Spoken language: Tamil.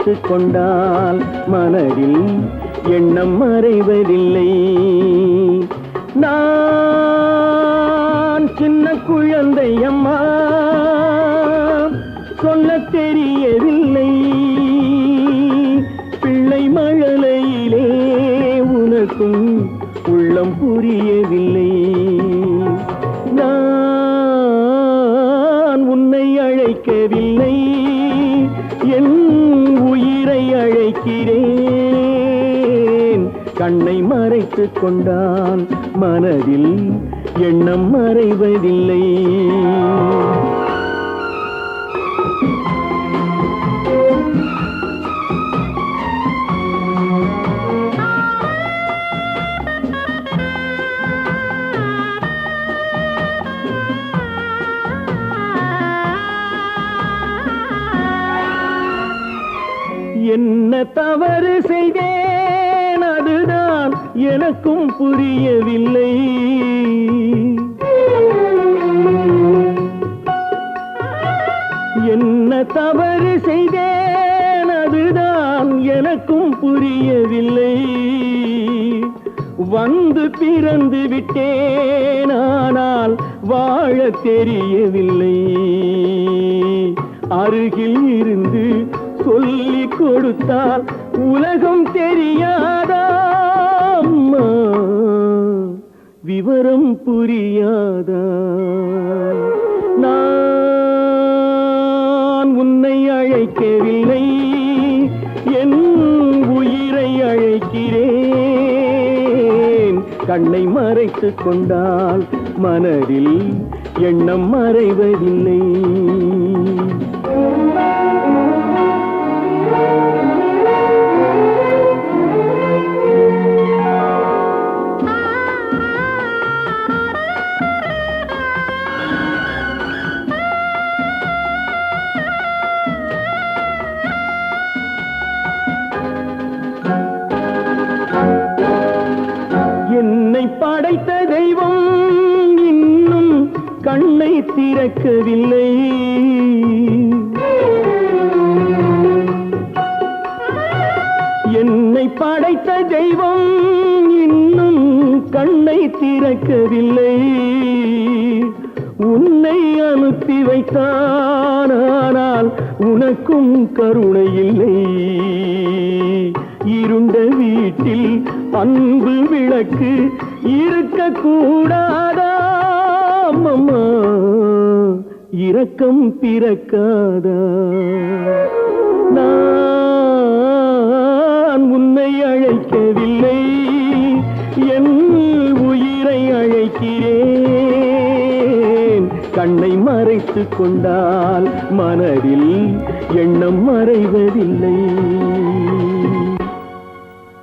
மறைத்து கொண்டால் மனதில் எண்ணம் மறைவதில்லை. நான் சின்ன குழந்தை அம்மா, சொல்ல தெரியவில்லை. பிள்ளை மழலையிலே உனக்கும் உள்ளம் புரியவில்லை. நான் உன்னை அழைக்கவில்லை, என் உயிரை அழைக்கிறேன். கண்ணை மறைத்து கொண்டால் மனதில் எண்ணம் மறைவதில்லை. என்ன தவறு செய்தேன், அதுதான் எனக்கும் புரியவில்லை. என்ன தவறு செய்தேன், அதுதான் எனக்கும் புரியவில்லை. வந்து பிறந்து விட்டேன், ஆனால் வாழ தெரியவில்லை. அருகில் இருந்து சொல்லிக் கொடுத்தால் உலகம் தெரியாதா அம்மா, விவரம் புரியாதா? நான் உன்னை அழைக்கவில்லை, என் உயிரை அழைக்கிறேன். கண்ணை மறைத்து கொண்டால் மனதில் எண்ணம் மறைவதில்லை. என்னை படைத்த தெய்வம் இன்னும் கண்ணை திறக்கவில்லை. என்னை படைத்த தெய்வம் இன்னும் கண்ணை திறக்கவில்லை. உன்னை அனுப்பி வைத்தான், ஆனால் உனக்கும் கருணை இல்லை. இருண்ட வீட்டில் அன்பு விளக்கு இருக்கக்கூடாதா அம்மா, இரக்கம் பிறக்காதா? நான் உன்னை அழைக்கவில்லை, என் உயிரை அழைக்கிறேன். கண்ணை மறைத்து கொண்டால் மனதில் எண்ணம் மறைவதில்லை.